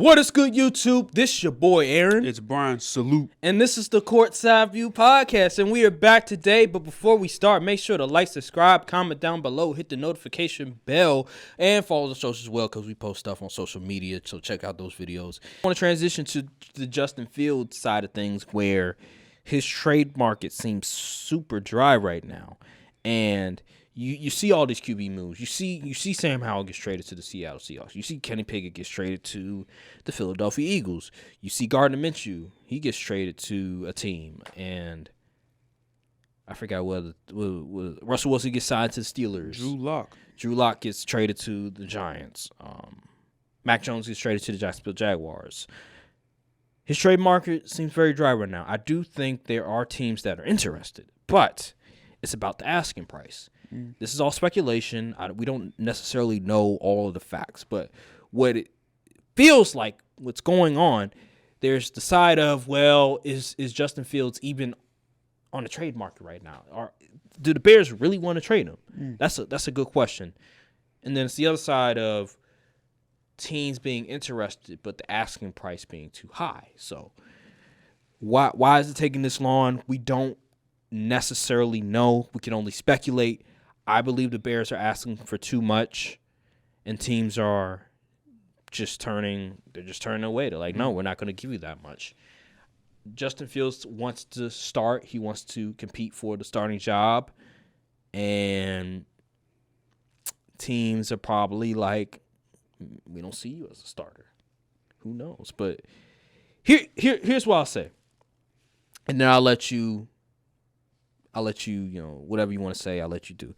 What is good, YouTube? This is your boy, Aaron. It's Brian. Salute. And this is the Courtside View Podcast. And we are back today. But before we start, make sure to like, subscribe, comment down below, hit the notification bell, and follow the socials as well because we post stuff on social media. So check out those videos. I want to transition to the Justin Fields side of things where his trade market seems super dry right now. And you see all these QB moves. You see Sam Howell gets traded to the Seattle Seahawks. You see Kenny Pickett gets traded to the Philadelphia Eagles. You see Gardner Minshew. He gets traded to a team. And I forgot whether Russell Wilson gets signed to the Steelers. Drew Lock gets traded to the Giants. Mac Jones gets traded to the Jacksonville Jaguars. His trade market seems very dry right now. I do think there are teams that are interested, but it's about the asking price. This is all speculation. We don't necessarily know all of the facts, but what it feels like, what's going on, there's the side of, well, is Justin Fields even on the trade market right now? Or do the Bears really want to trade him? That's a good question. And then it's the other side of teams being interested, but the asking price being too high. So why is it taking this long? We don't necessarily know. We can only speculate. I believe the Bears are asking for too much, and teams are just turning away. They're like, no, we're not going to give you that much. Justin Fields wants to start. He wants to compete for the starting job, and teams are probably like, we don't see you as a starter. Who knows? But here's what I'll say, and then I'll let you, whatever you want to say, I'll let you do.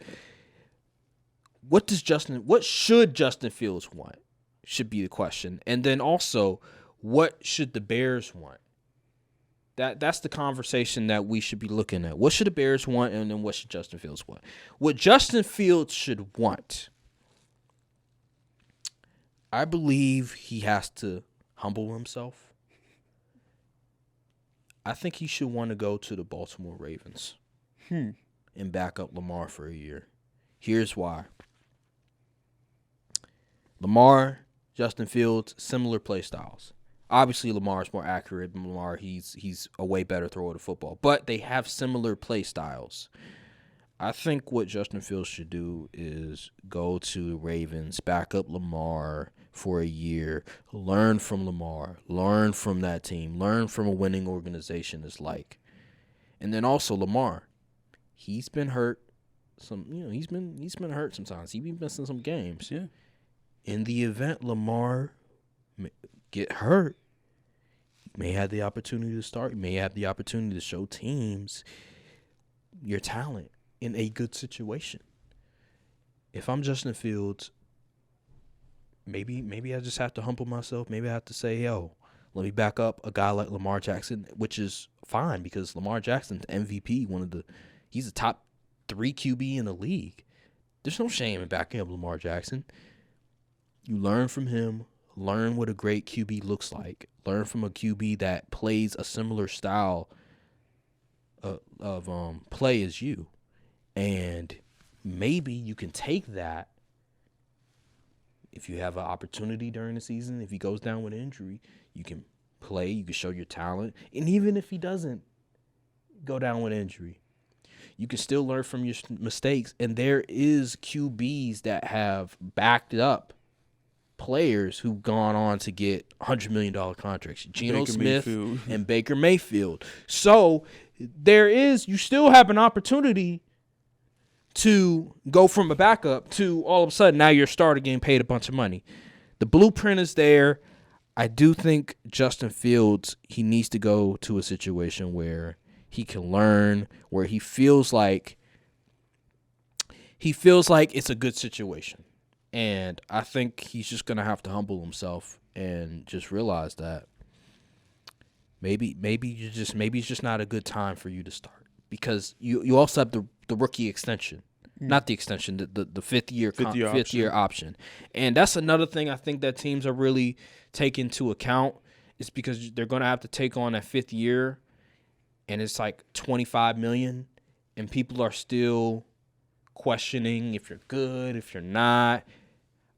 What should Justin Fields want? Should be the question. And then also, what should the Bears want? That's the conversation that we should be looking at. What should the Bears want, and then what should Justin Fields want? What Justin Fields should want, I believe he has to humble himself. I think he should want to go to the Baltimore Ravens. And back up Lamar for a year. Here's why. Lamar, Justin Fields, similar play styles. Obviously, Lamar is more accurate than Lamar. He's a way better thrower of the football. But they have similar play styles. I think what Justin Fields should do is go to the Ravens, back up Lamar for a year, learn from Lamar, learn from that team, learn from a winning organization is like. And then also Lamar. He's been hurt. He's been hurt sometimes. He's been missing some games. Yeah. In the event Lamar get hurt, he may have the opportunity to start. You may have the opportunity to show teams your talent in a good situation. If I'm Justin Fields, maybe I just have to humble myself. Maybe I have to say, let me back up a guy like Lamar Jackson, which is fine because Lamar Jackson's MVP, he's the top 3 QB in the league. There's no shame in backing up Lamar Jackson. You learn from him, learn what a great QB looks like, learn from a QB that plays a similar style of play as you. And maybe you can take that if you have an opportunity during the season. If he goes down with injury, you can play, you can show your talent. And even if he doesn't go down with injury, you can still learn from your mistakes. And there is QBs that have backed up players who've gone on to get $100 million contracts. Geno Smith and Baker Mayfield. So you still have an opportunity to go from a backup to all of a sudden now you're a starter getting paid a bunch of money. The blueprint is there. I do think Justin Fields, he needs to go to a situation where he can learn, where he feels like it's a good situation. And I think he's just going to have to humble himself and just realize that maybe it's just not a good time for you to start, because you also have the rookie extension, not the extension, the fifth year option. And that's another thing I think that teams are really taking into account, is because they're going to have to take on that 5th year, and it's like $25 million, and people are still questioning if you're good, if you're not.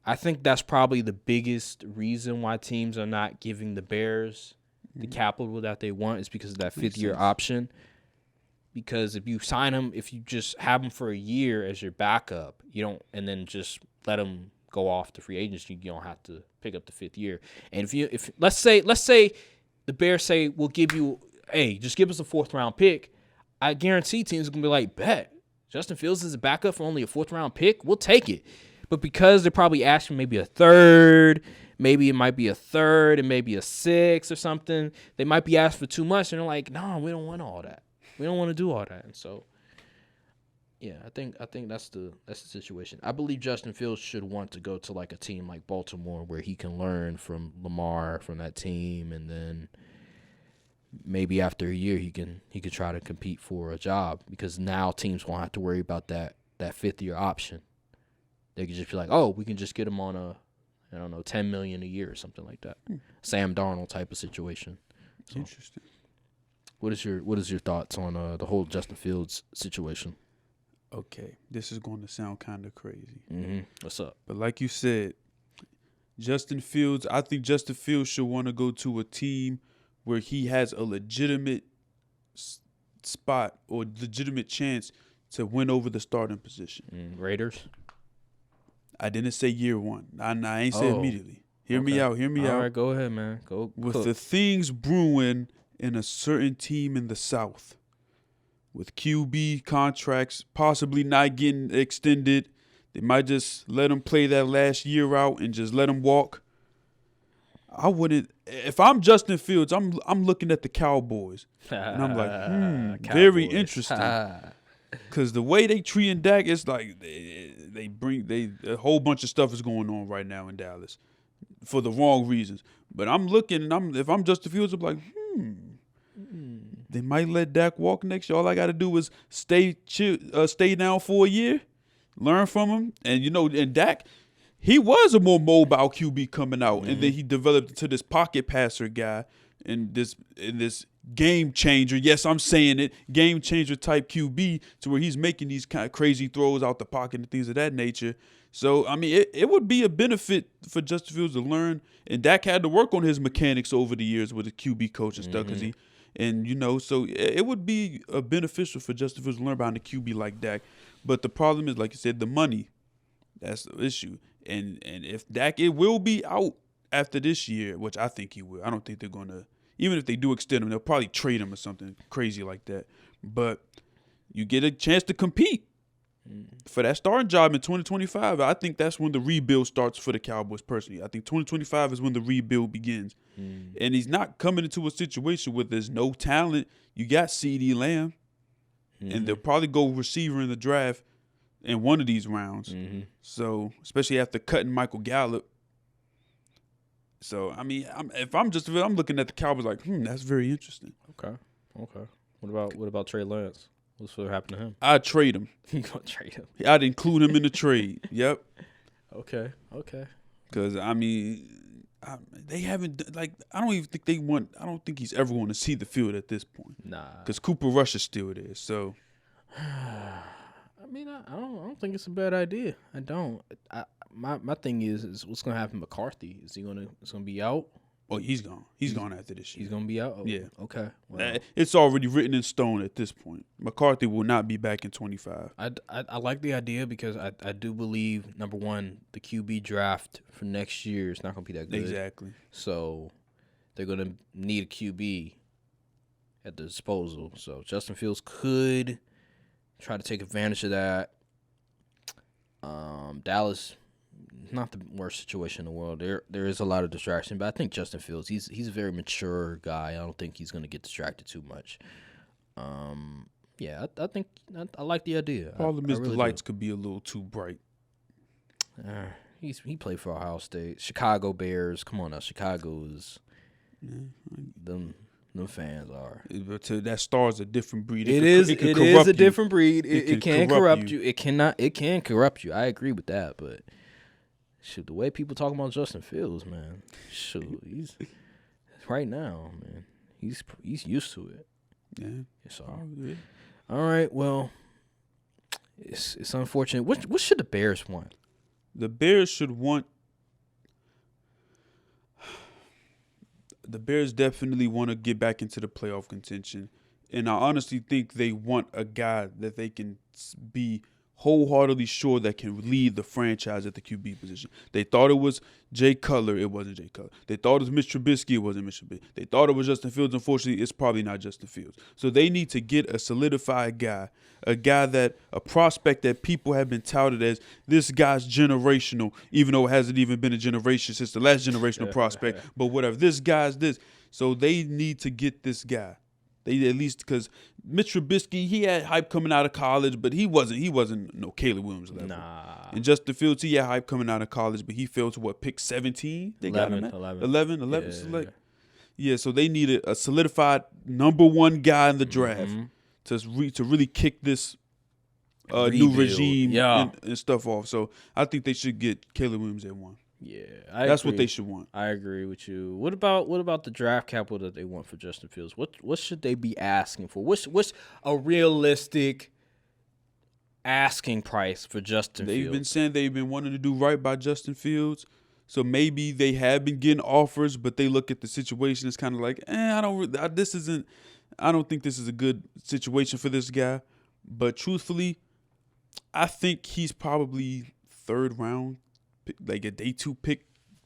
I think that's probably the biggest reason why teams are not giving the Bears the capital that they want is because of that fifth-year option. Because if you sign him, if you just have him for a year as your backup, you don't, and then just let him go off to free agency, you don't have to pick up the fifth year. And if let's say the Bears say we'll give you, hey, just give us a 4th-round pick, I guarantee teams are gonna be like, bet Justin Fields is a backup for only a 4th-round pick, we'll take it. But because they're probably asking maybe a 3rd, maybe it might be a 3rd and maybe a 6th or something, they might be asking for too much, and they're like, no, we don't want all that. We don't want to do all that. And so, yeah, I think that's the situation. I believe Justin Fields should want to go to like a team like Baltimore where he can learn from Lamar, from that team, and then maybe after a year he could try to compete for a job, because now teams won't have to worry about that 5th-year option. They could just be like, oh, we can just get him on a, I don't know, $10 million a year or something like that. Sam Darnold type of situation. So, interesting. What is your thoughts on the whole Justin Fields situation? Okay, this is going to sound kind of crazy. Mm-hmm. What's up? But like you said, Justin Fields, I think Justin Fields should want to go to a team where he has a legitimate spot or legitimate chance to win over the starting position. Raiders? I didn't say year one. I ain't say immediately. Hear me out. All right, go ahead, man. Go. With the things brewing in a certain team in the South, with QB contracts possibly not getting extended, they might just let him play that last year out and just let him walk. I wouldn't. If I'm Justin Fields, I'm looking at the Cowboys, and I'm like, very interesting. Because the way they treating Dak, it's like a whole bunch of stuff is going on right now in Dallas for the wrong reasons. But I'm looking, and if I'm Justin Fields, I'm like, they might let Dak walk next year. All I got to do is stay down for a year, learn from him, and Dak, he was a more mobile QB coming out, and then he developed into this pocket passer guy and this game changer. Yes, I'm saying it, game changer type QB, to where he's making these kind of crazy throws out the pocket and things of that nature. So, I mean, it would be a benefit for Justin Fields to learn, and Dak had to work on his mechanics over the years with the QB coach and stuff, so it would be beneficial for Justin Fields to learn behind a QB like Dak. But the problem is, like you said, the money. That's the issue. And if Dak, it will be out after this year, which I think he will. I don't think they're going to, even if they do extend him, they'll probably trade him or something crazy like that. But you get a chance to compete for that starting job in 2025. I think that's when the rebuild starts for the Cowboys personally. I think 2025 is when the rebuild begins. And he's not coming into a situation where there's no talent. You got CeeDee Lamb, and they'll probably go receiver in the draft in one of these rounds. So, especially after cutting Michael Gallup. So, I mean, I'm looking at the Cowboys like, that's very interesting. Okay. What about Trey Lance? What's what happened to him? I'd trade him. You gonna trade him? I'd include him in the trade. Yep. Okay. Because, I mean, they haven't, I don't think he's ever going to see the field at this point. Nah. Because Cooper Rush is still there, so. I mean, I don't think it's a bad idea. I don't. My thing is what's gonna happen to McCarthy? Is he gonna be out? Oh, he's gone. He's gone after this year. He's gonna be out. Oh, yeah. Okay. Well, it's already written in stone at this point. McCarthy will not be back in 25. I like the idea because I do believe, number one, the QB draft for next year is not gonna be that good. Exactly. So they're gonna need a QB at the disposal. So Justin Fields could try to take advantage of that. Dallas, not the worst situation in the world. There is a lot of distraction, but I think Justin Fields, he's a very mature guy. I don't think he's going to get distracted too much. Yeah, I think I like the idea. Problem is, the lights could be a little too bright. He played for Ohio State, Chicago Bears. Come on now, Chicago's them fans are. But that star's a different breed. It is a different breed. It can corrupt you. It can corrupt you. I agree with that, but shoot, the way people talk about Justin Fields, man, shoot, he's right now, man, he's used to it. Yeah. It's all right. Well, it's unfortunate. What should the Bears want? The Bears should want the Bears definitely want to get back into the playoff contention. And I honestly think they want a guy that they can be wholeheartedly sure that can lead the franchise at the QB position. They thought it was Jay Cutler. It wasn't Jay Cutler. They thought it was Mitch Trubisky. It wasn't Mitch Trubisky. They thought it was Justin Fields. Unfortunately, it's probably not Justin Fields. So they need to get a solidified guy, a prospect that people have been touted as this guy's generational, even though it hasn't even been a generation since the last generational prospect. But whatever, this guy's this. So they need to get this guy. They at least, because Mitch Trubisky, he had hype coming out of college, but he wasn't no Caleb Williams level. Nah. And Justin Fields, he had hype coming out of college, but he fell to pick 17? They 11, got him at 11. Yeah. Select. Yeah, so they needed a solidified number one guy in the draft to really kick this new regime and stuff off. So I think they should get Caleb Williams at 1. Yeah, that's what they should want. I agree with you. What about the draft capital that they want for Justin Fields? What should they be asking for? What's a realistic asking price for Justin Fields? They've been saying they've been wanting to do right by Justin Fields. So maybe they have been getting offers, but they look at the situation as kind of like, I don't think this is a good situation for this guy. But truthfully, I think he's probably 3rd round, like a day 2 pick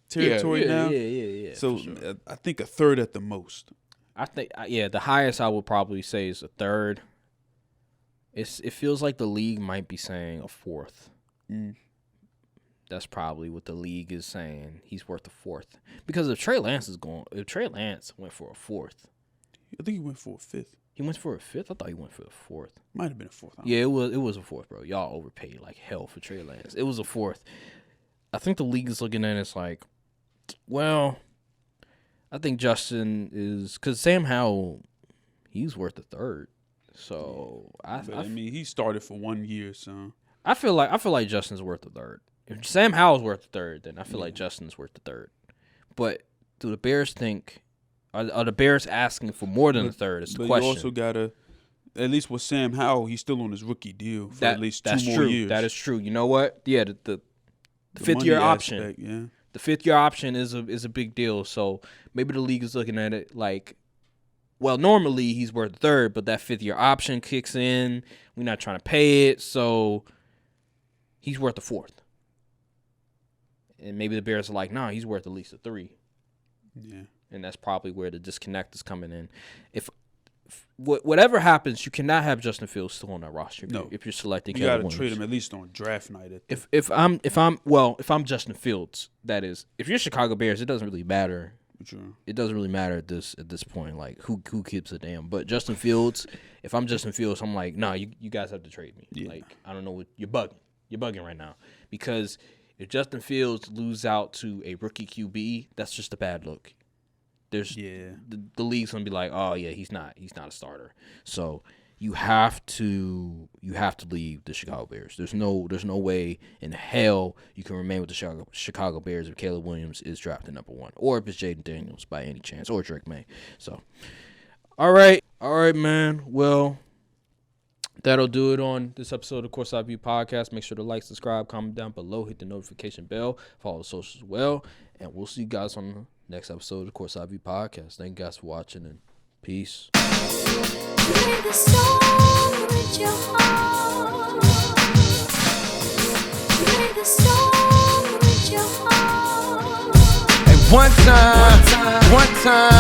territory now. Yeah. So sure. I think a 3rd at the most. I think the highest I would probably say is a 3rd. It feels like the league might be saying a 4th. That's probably what the league is saying. He's worth a 4th because if Trey Lance went for a 4th, I think he went for a 5th. He went for a 5th. I thought he went for a 4th. Might have been a 4th. Yeah, it was a 4th, bro. Y'all overpaid like hell for Trey Lance. It was a 4th. I think the league is looking at it like, well, I think Justin is because Sam Howell, he's worth a 3rd. So I mean, he started for 1 year, so I feel like Justin's worth a 3rd. If Sam Howell's worth a 3rd, then I feel like Justin's worth a 3rd. But do the Bears think? Are the Bears asking for more than a 3rd? It's the question. You also gotta, at least with Sam Howell, he's still on his rookie deal for at least 2 more years. That is true. You know what? Yeah, the 5th year option. Aspect, the 5th year option is a big deal. So maybe the league is looking at it like, well, normally he's worth a 3rd, but that 5th year option kicks in. We're not trying to pay it, so he's worth a 4th. And maybe the Bears are like, nah, he's worth at least a 3. Yeah. And that's probably where the disconnect is coming in. If whatever happens, you cannot have Justin Fields still on that roster. No. If you're selecting, you got to trade him at least on draft night. If I'm Justin Fields, that is, if you're Chicago Bears, it doesn't really matter. True. It doesn't really matter at this point. Like who gives a damn? But Justin Fields, if I'm Justin Fields, I'm like, nah, you guys have to trade me. Yeah. Like I don't know what you're bugging. You're bugging right now because if Justin Fields lose out to a rookie QB, that's just a bad look. The league's gonna be like, oh yeah, he's not a starter. So you have to leave the Chicago Bears. There's no way in hell you can remain with the Chicago Bears if Caleb Williams is drafted number 1, or if it's Jaden Daniels by any chance, or Drake May. So, all right, man. Well, that'll do it on this episode of Courtside View Podcast. Make sure to like, subscribe, comment down below, hit the notification bell, follow the socials as well, and we'll see you guys on the next episode of the Courtside View Podcast. Thank you guys for watching, and peace. One time.